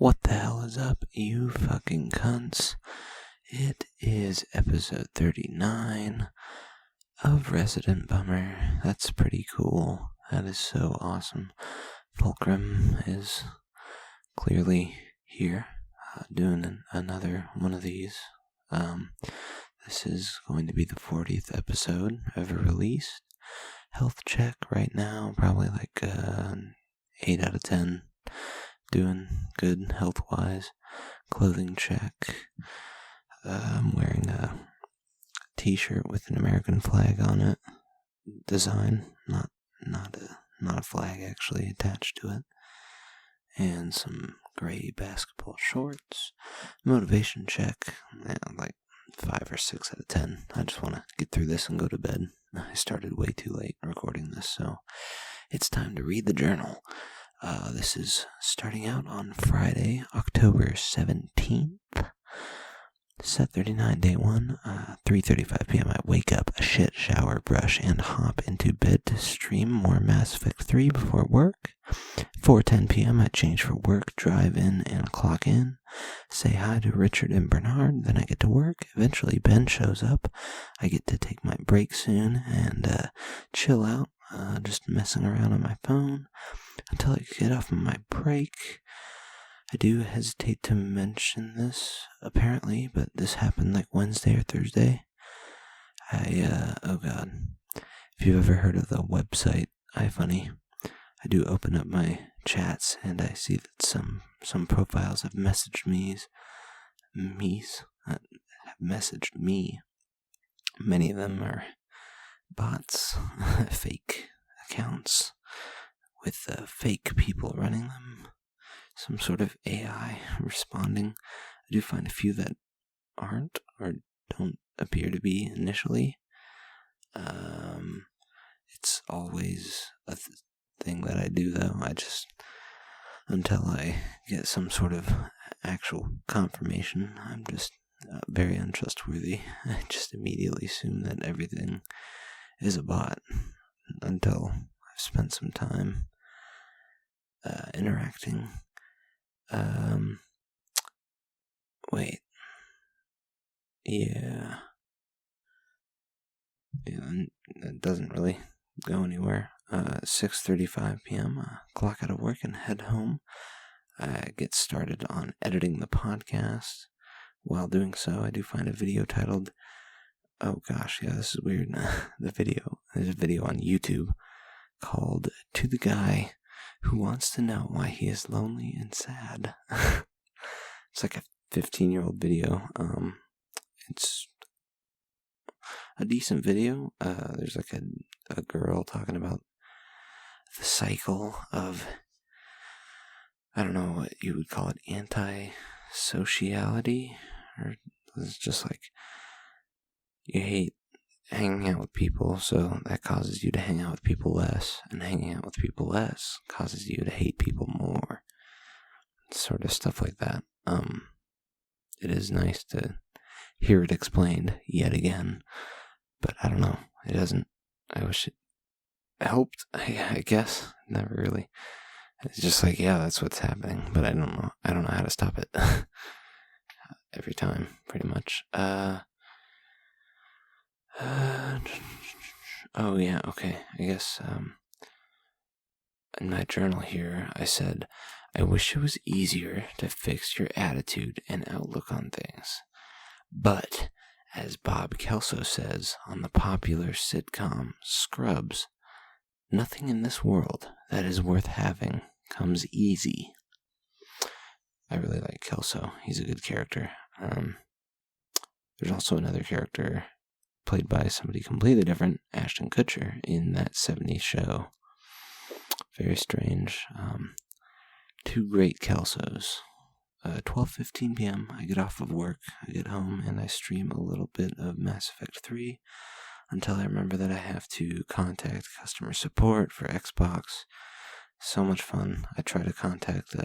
What the hell is up, you fucking cunts? It is episode 39 of Resident Bummer. That's pretty cool. That is so awesome. Fulcrum is clearly here, doing another one of these. This is going to be the 40th episode ever released. Health check right now, probably like 8 out of 10. Doing good health-wise. Clothing check. I'm wearing a t-shirt with an American flag on it. Design, not a flag actually attached to it. And some gray basketball shorts. Motivation check, like 5 or 6 out of 10. I just want to get through this and go to bed. I started way too late recording this, so it's time to read the journal. This is starting out on Friday, October 17th. Set 39, day 1, 3:35 p.m. I wake up, shit, shower, brush, and hop into bed to stream more Mass Effect 3 before work. 4:10 p.m. I change for work, drive in, and clock in. Say hi to Richard and Bernard, then I get to work. Eventually Ben shows up. I get to take my break soon and chill out, just messing around on my phone until I get off my break. I do hesitate to mention this, apparently, but this happened like Wednesday or Thursday. Oh god. If you've ever heard of the website iFunny, I do open up my chats and I see that some profiles have messaged me. Many of them are bots, fake accounts with fake people running them. Some sort of AI responding. I do find a few that aren't or don't appear to be initially. It's always a thing that I do, though. I just, until I get some sort of actual confirmation, I'm just very untrustworthy. I just immediately assume that everything is a bot until I've spent some time interacting. Wait. Yeah, it doesn't really go anywhere. 6:35 p.m., clock out of work and head home. I get started on editing the podcast. While doing so, I do find a video titled, oh gosh, yeah, this is weird. There's a video on YouTube called To the Guy Who Wants to Know Why He Is Lonely and Sad. It's like a 15-year-old video. It's a decent video. There's like a girl talking about the cycle of, I don't know what you would call it, anti-sociality, or it's just like you hate hanging out with people, so that causes you to hang out with people less, and hanging out with people less causes you to hate people more. Sort of stuff like that. It is nice to hear it explained yet again, but I don't know. It doesn't. I wish it helped. I guess never really. It's just like, yeah, that's what's happening, but I don't know. I don't know how to stop it. Every time, pretty much. Oh yeah, okay. I guess in my journal here, I said, I wish it was easier to fix your attitude and outlook on things. But, as Bob Kelso says on the popular sitcom Scrubs, nothing in this world that is worth having comes easy. I really like Kelso. He's a good character. There's also another character played by somebody completely different, Ashton Kutcher, in that 70s show. Very strange. 2 great Kelsos. 12:15 p.m. I get off of work, I get home, and I stream a little bit of Mass Effect 3 until I remember that I have to contact customer support for Xbox. So much fun. I try to contact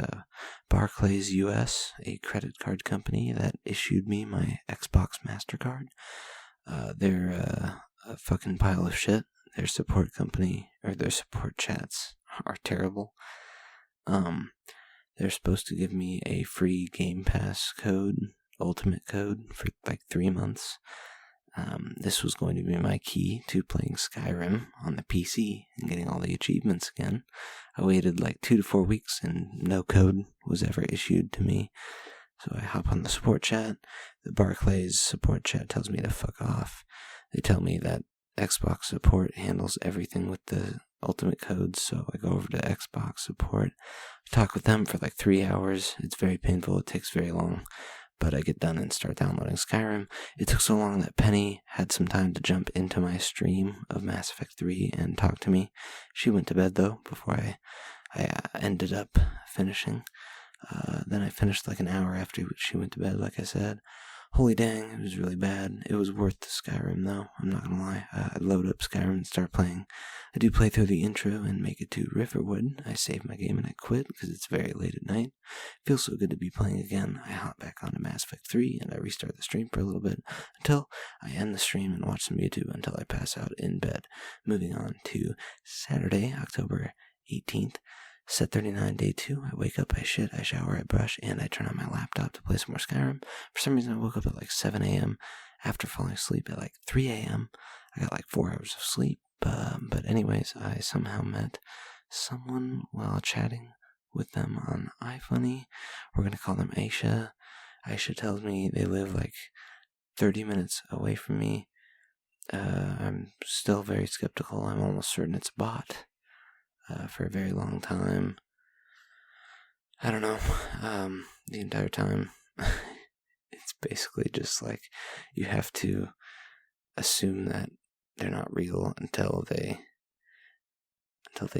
Barclays US, a credit card company that issued me my Xbox MasterCard. They're a fucking pile of shit. Their support company, or their support chats are terrible. they're supposed to give me a free Game Pass code, ultimate code, for like 3 months. This was going to be my key to playing Skyrim on the PC and getting all the achievements again. I waited like 2 to 4 weeks and no code was ever issued to me. So I hop on the support chat. The Barclays support chat tells me to fuck off. They tell me that Xbox support handles everything with the ultimate codes, so I go over to Xbox support. I talk with them for like 3 hours. It's very painful. It takes very long. But I get done and start downloading Skyrim. It took so long that Penny had some time to jump into my stream of Mass Effect 3 and talk to me. She went to bed, though, before I ended up finishing. Then I finished like an hour after she went to bed, like I said. Holy dang, it was really bad. It was worth the Skyrim, though. I'm not gonna lie. I load up Skyrim and start playing. I do play through the intro and make it to Riverwood. I save my game and I quit because it's very late at night. Feels so good to be playing again. I hop back onto Mass Effect 3 and I restart the stream for a little bit until I end the stream and watch some YouTube until I pass out in bed. Moving on to Saturday, October 18th. Set 39, day 2. I wake up, I shit, I shower, I brush, and I turn on my laptop to play some more Skyrim. For some reason, I woke up at like 7 a.m. after falling asleep at like 3 a.m. I got like 4 hours of sleep. But anyways, I somehow met someone while chatting with them on iFunny. We're going to call them Aisha. Aisha tells me they live like 30 minutes away from me. I'm still very skeptical. I'm almost certain it's a bot. For a very long time. I don't know. The entire time, it's basically just like you have to assume that they're not real until they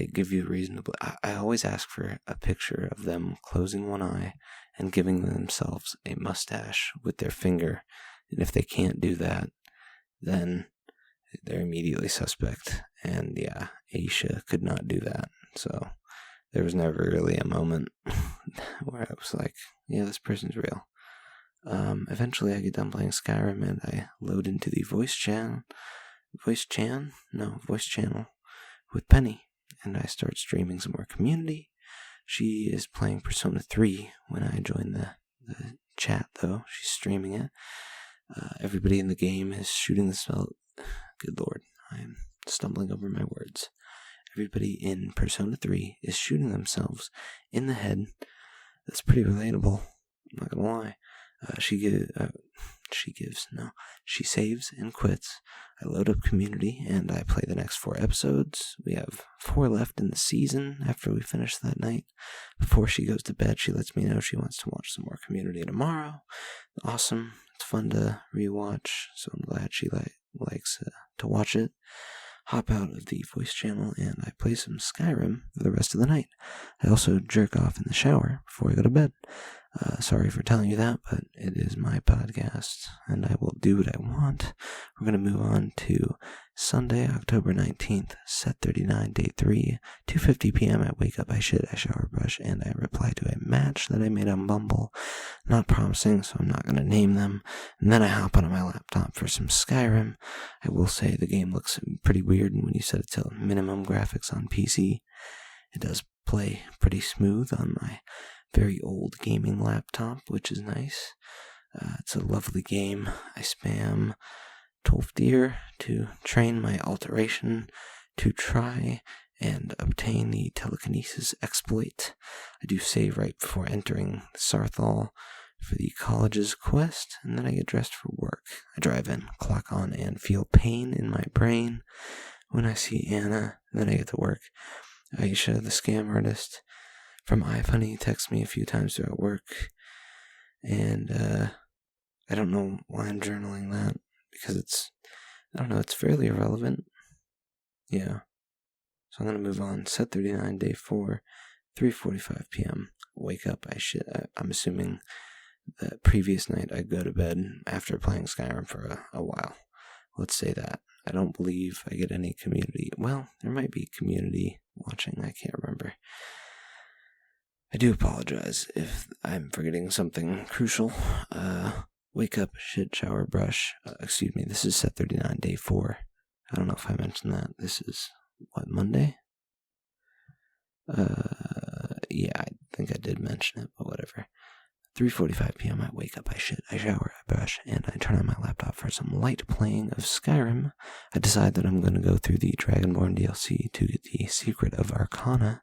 give you a reasonable. I always ask for a picture of them closing one eye and giving themselves a mustache with their finger, and if they can't do that, then they're immediately suspect. And yeah, Aisha could not do that. So there was never really a moment where I was like, yeah, this person's real. Eventually I get done playing Skyrim and I load into the voice channel with Penny. And I start streaming some more Community. She is playing Persona 3 when I join the chat, though. She's streaming it. Everybody in the game is shooting the spell. Good lord, I am stumbling over my words. Everybody in Persona 3 is shooting themselves in the head. That's pretty relatable. I'm not gonna lie. She saves and quits. I load up Community and I play the next 4 episodes. We have 4 left in the season after we finish that night. Before she goes to bed, she lets me know she wants to watch some more Community tomorrow. Awesome. It's fun to rewatch, so I'm glad she likes to watch it. Hop out of the voice channel and I play some Skyrim for the rest of the night. I also jerk off in the shower before I go to bed. Sorry for telling you that, but it is my podcast and I will do what I want. We're going to move on to Sunday, October 19th, set 39, day 3, 2:50 p.m. I wake up, I shit, I shower, brush, and I reply to a match that I made on Bumble. Not promising, so I'm not going to name them. And then I hop onto my laptop for some Skyrim. I will say the game looks pretty weird when you set it to minimum graphics on PC. It does play pretty smooth on my very old gaming laptop, which is nice. It's a lovely game. I spam Tolfdir to train my alteration to try and obtain the telekinesis exploit. I do save right before entering Sarthal for the college's quest, and then I get dressed for work. I drive in, clock on, and feel pain in my brain when I see Anna, and then I get to work. Aisha, the scam artist from iFunny, texts me a few times throughout work, and I don't know why I'm journaling that, because it's fairly irrelevant. Yeah. So I'm going to move on. Set 39, day 4, 3:45 p.m. Wake up, I'm assuming that previous night I go to bed after playing Skyrim for a while. Let's say that. I don't believe I get any community. Well, there might be community watching. I can't remember. I do apologize if I'm forgetting something crucial. Wake up, shit, shower, brush. This is set 39, day 4. I don't know if I mentioned that. This is, Monday? yeah, I think I did mention it, but whatever. 3:45 p.m. I wake up, I shit, I shower, I brush, and I turn on my laptop for some light playing of Skyrim. I decide that I'm going to go through the Dragonborn DLC to get the Secret of Arcana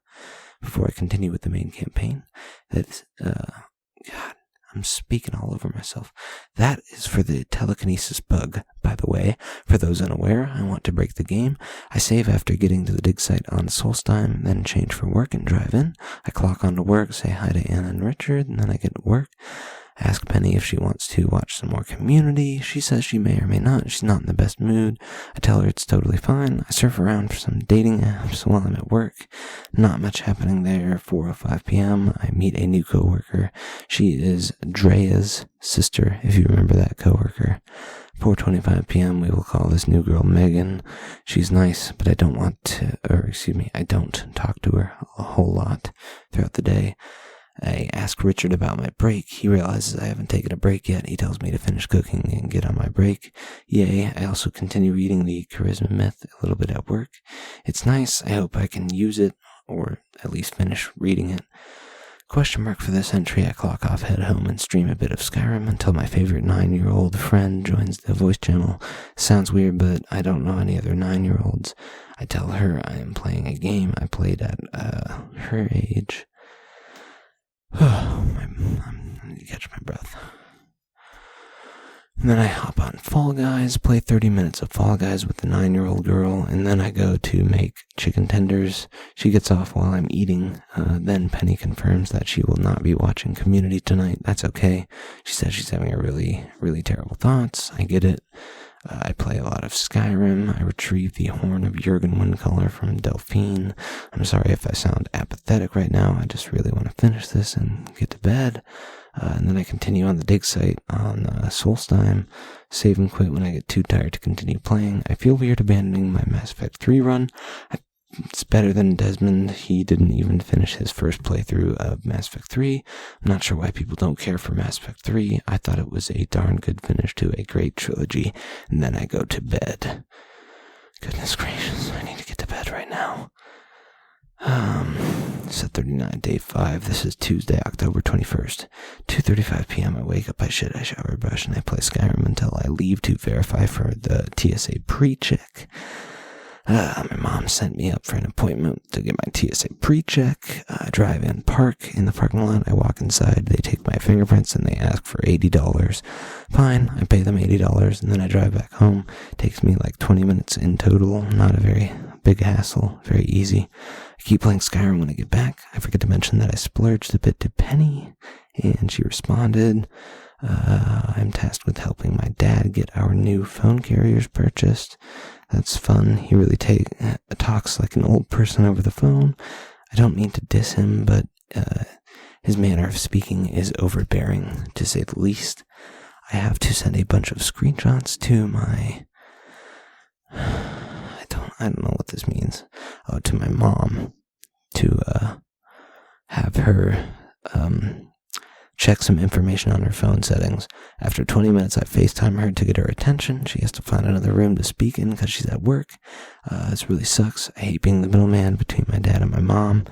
before I continue with the main campaign. That's, God, I'm speaking all over myself. That is for the telekinesis bug, by the way. For those unaware, I want to break the game. I save after getting to the dig site on Solstheim, then change for work and drive in. I clock on to work, say hi to Anna and Richard, and then I get to work. I ask Penny if she wants to watch some more Community. She says she may or may not. She's not in the best mood. I tell her it's totally fine. I surf around for some dating apps while I'm at work. Not much happening there. 4:05 p.m. I meet a new coworker. She is Drea's sister, if you remember that coworker. 4:25 p.m. we will call this new girl Megan. She's nice, but I don't talk to her a whole lot throughout the day. I ask Richard about my break. He realizes I haven't taken a break yet. He tells me to finish cooking and get on my break. Yay. I also continue reading the Charisma Myth a little bit at work. It's nice. I hope I can use it, or at least finish reading it. Question mark for this entry. I clock off, head home, and stream a bit of Skyrim until my favorite 9-year-old friend joins the voice channel. Sounds weird, but I don't know any other 9-year-olds. I tell her I am playing a game I played at her age. I need to catch my breath. And then I hop on Fall Guys, play 30 minutes of Fall Guys with the 9-year-old girl, and then I go to make chicken tenders. She gets off while I'm eating. Then Penny confirms that she will not be watching Community tonight. That's okay. She says she's having a really, really terrible thoughts. I get it. I play a lot of Skyrim. I retrieve the Horn of Jurgen Windcaller from Delphine. I'm sorry if I sound apathetic right now. I just really want to finish this and get to bed. And then I continue on the dig site on Solstheim. Save and quit when I get too tired to continue playing. I feel weird abandoning my Mass Effect 3 run. It's better than Desmond. He didn't even finish his first playthrough of Mass Effect 3. I'm not sure why people don't care for Mass Effect 3. I thought it was a darn good finish to a great trilogy. And then I go to bed. Goodness gracious, I need to get to bed right now. Set 39, day 5. This is Tuesday, October 21st. 2:35 p.m. I wake up, I shit, I shower, brush, and I play Skyrim until I leave to verify for the TSA pre-check. My mom sent me up for an appointment to get my TSA pre-check. I drive in, park in the parking lot. I walk inside. They take my fingerprints and they ask for $80. Fine, I pay them $80 and then I drive back home. It takes me like 20 minutes in total. Not a very big hassle. Very easy. I keep playing Skyrim when I get back. I forget to mention that I splurged a bit to Penny and she responded. I'm tasked with helping my dad get our new phone carriers purchased. That's fun. He really talks like an old person over the phone. I don't mean to diss him, but his manner of speaking is overbearing, to say the least. I have to send a bunch of screenshots to my... I don't know what this means. To my mom to have her check some information on her phone settings. After 20 minutes, I FaceTime her to get her attention. She has to find another room to speak in because she's at work. This really sucks. I hate being the middleman between my dad and my mom.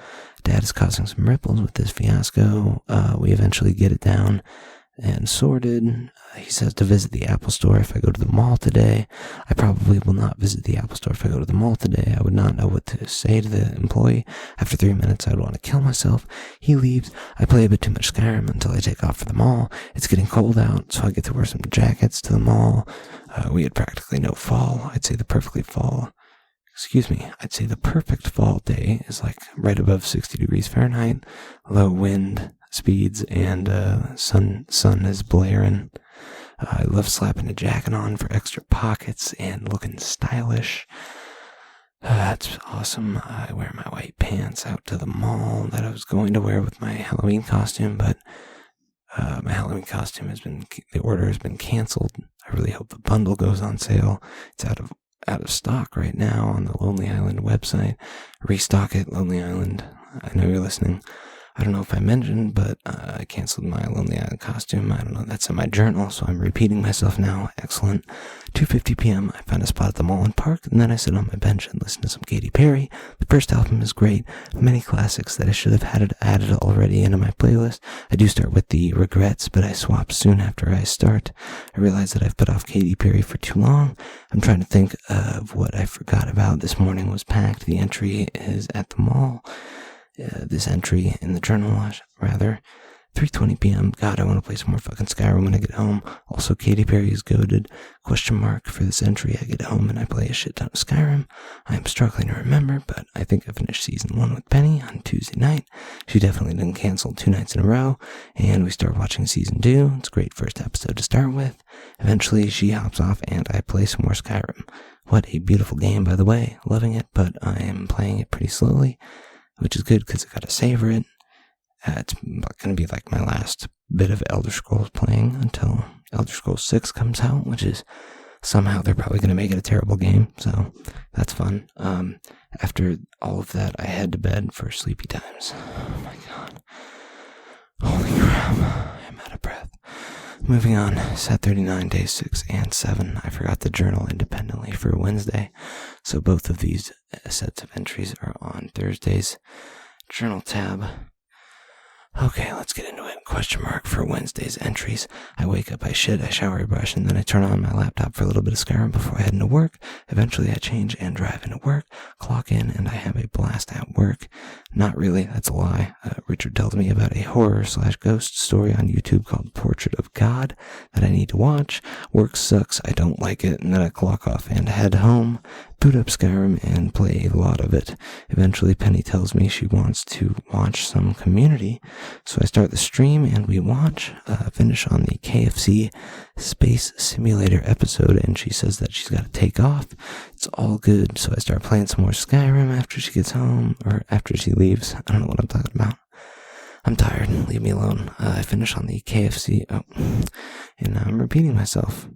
Dad is causing some ripples with this fiasco. We eventually get it down and sorted. He says to visit the Apple Store if I go to the mall today. I probably will not visit the Apple Store if I go to the mall today. I would not know what to say to the employee. After 3 minutes, I would want to kill myself. He leaves. I play a bit too much Skyrim until I take off for the mall. It's getting cold out, so I get to wear some jackets to the mall. We had practically no fall. I'd say the perfect fall day is like right above 60 degrees Fahrenheit, low wind speeds, and sun is blaring. I love slapping a jacket on for extra pockets and looking stylish. It's awesome. I wear my white pants out to the mall that I was going to wear with my Halloween costume, but my Halloween costume the order has been canceled. I really hope the bundle goes on sale. It's out of stock right now on the Lonely Island website. Restock it, Lonely Island. I know you're listening. I don't know if I mentioned, but I canceled my Lonely Island costume. I don't know, that's in my journal, so I'm repeating myself now. Excellent. 2:50 p.m., I found a spot at the mall and park, and then I sit on my bench and listen to some Katy Perry. The first album is great. Many classics that I should have had added already into my playlist. I do start with the regrets, but I swap soon after I start. I realize that I've put off Katy Perry for too long. I'm trying to think of what I forgot about. This morning was packed. The entry is at the mall. This entry in the journal, rather. 3:20 p.m. God, I want to play some more fucking Skyrim when I get home. Also, Katy Perry is goated. Question mark for this entry. I get home and I play a shit ton of Skyrim. I am struggling to remember, but I think I finished season 1 with Penny on Tuesday night. She definitely didn't cancel 2 nights in a row, and we start watching season 2. It's a great first episode to start with. Eventually, she hops off and I play some more Skyrim. What a beautiful game, by the way. Loving it, but I am playing it pretty slowly, which is good because I gotta savor it. It's going to be like my last bit of Elder Scrolls playing until Elder Scrolls 6 comes out, which is somehow they're probably going to make it a terrible game, so that's fun. After all of that, I head to bed for sleepy times. Oh my god. Holy crap. I'm out of breath. Moving on, set 39, days 6 and 7. I forgot to journal independently for Wednesday, so both of these sets of entries are on Thursday's journal tab. Okay, let's get into it. Question mark for Wednesday's entries. I wake up, I shit, I shower, I brush, and then I turn on my laptop for a little bit of Skyrim before I head into work. Eventually I change and drive into work, clock in, and I have a blast at work. Not really, that's a lie. Richard tells me about a horror/ghost story on YouTube called Portrait of God that I need to watch. Work sucks, I don't like it, and then I clock off and head home, boot up Skyrim, and play a lot of it. Eventually Penny tells me she wants to watch some Community, so I start the stream and we watch, finish on the KFC Space Simulator episode, and she says that she's got to take off. It's all good, so I start playing some more Skyrim after she gets home, or after she leaves. I don't know what I'm talking about. I'm tired, leave me alone. I finish on the KFC, and now I'm repeating myself.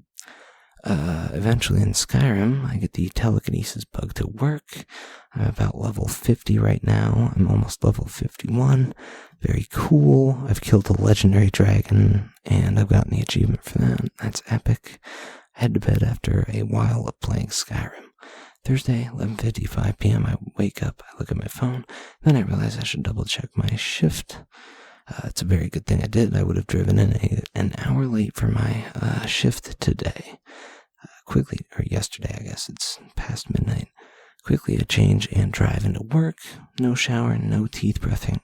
Eventually in Skyrim, I get the telekinesis bug to work. I'm about level 50 right now. I'm almost level 51. Very cool. I've killed a legendary dragon, and I've gotten the achievement for that. That's epic. I head to bed after a while of playing Skyrim. Thursday, 11:55 p.m. I wake up, I look at my phone, then I realize I should double check my shift. It's a very good thing I did. I would have driven in an hour late for my shift today. Quickly, or yesterday, I guess, it's past midnight. Quickly I change and drive into work. No shower, no teeth brushing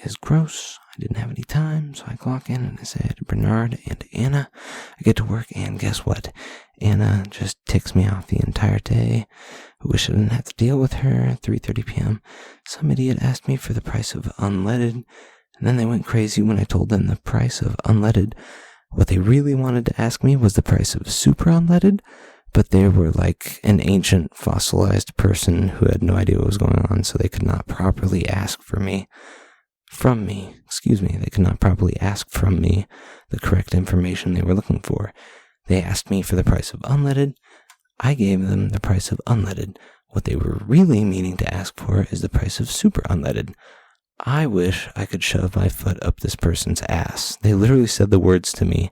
is gross. I didn't have any time, so I clock in and I say hi to Bernard and Anna. I get to work, and guess what? Anna just ticks me off the entire day. I wish I didn't have to deal with her. At 3:30 p.m., some idiot asked me for the price of unleaded, and then they went crazy when I told them the price of unleaded. What they really wanted to ask me was the price of super unleaded, but they were like an ancient fossilized person who had no idea what was going on, so they could not properly ask they could not properly ask from me the correct information they were looking for. They asked me for the price of unleaded. I gave them the price of unleaded. What they were really meaning to ask for is the price of super unleaded. I wish I could shove my foot up this person's ass. They literally said the words to me,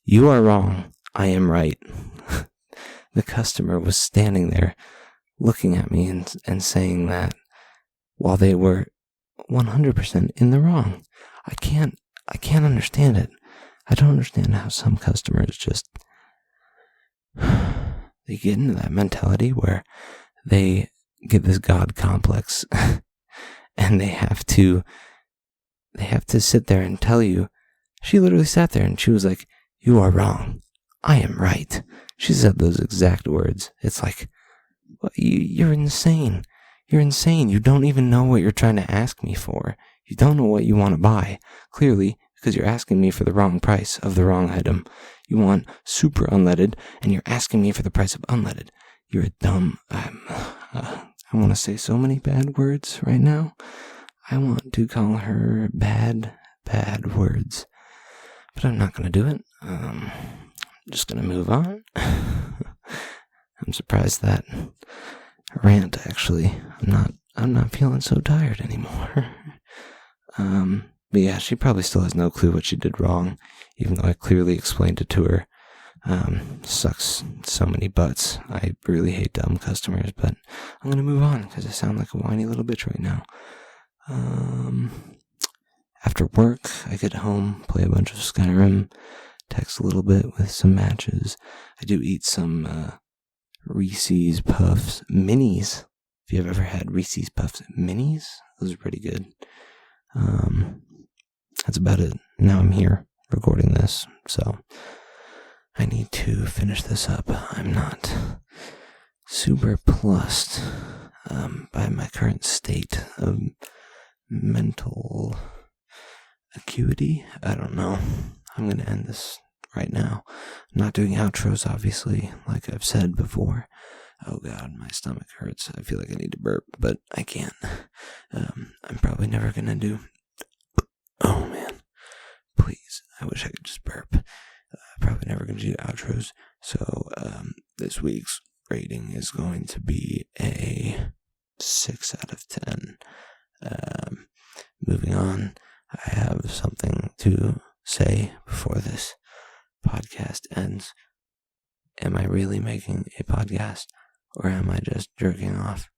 "You are wrong, I am right." The customer was standing there looking at me and saying that while they were 100% in the wrong. I can't understand it. I don't understand how some customers just they get into that mentality where they get this God complex and they have to sit there and tell you. She literally sat there and she was like, "You are wrong, I am right." She said those exact words. It's like, well, you're insane. You're insane. You don't even know what you're trying to ask me for. You don't know what you want to buy. Clearly, because you're asking me for the wrong price of the wrong item. You want super unleaded, and you're asking me for the price of unleaded. You're a dumb... I want to say so many bad words right now. I want to call her bad words. But I'm not going to do it. I'm just going to move on. I'm surprised that rant, actually. I'm not I'm not feeling so tired anymore. But yeah, she probably still has no clue what she did wrong, even though I clearly explained it to her. Sucks so many butts. I really hate dumb customers, but I'm gonna move on because I sound like a whiny little bitch right now. After work, I get home, play a bunch of Skyrim, text a little bit with some matches. I do eat some Reese's Puffs Minis. If you've ever had Reese's Puffs Minis, those are pretty good. That's about it. Now I'm here recording this, so I need to finish this up. I'm not super plussed by my current state of mental acuity. I don't know. I'm going to end this right now. I'm not doing outros, obviously, like I've said before. Oh god, my stomach hurts. I feel like I need to burp, but I can't. I'm probably never going to do... Oh man. Please, I wish I could just burp. Probably never going to do outros. So, this week's rating is going to be a 6 out of 10. Moving on, I have something to say before this podcast ends. Am I really making a podcast, or am I just jerking off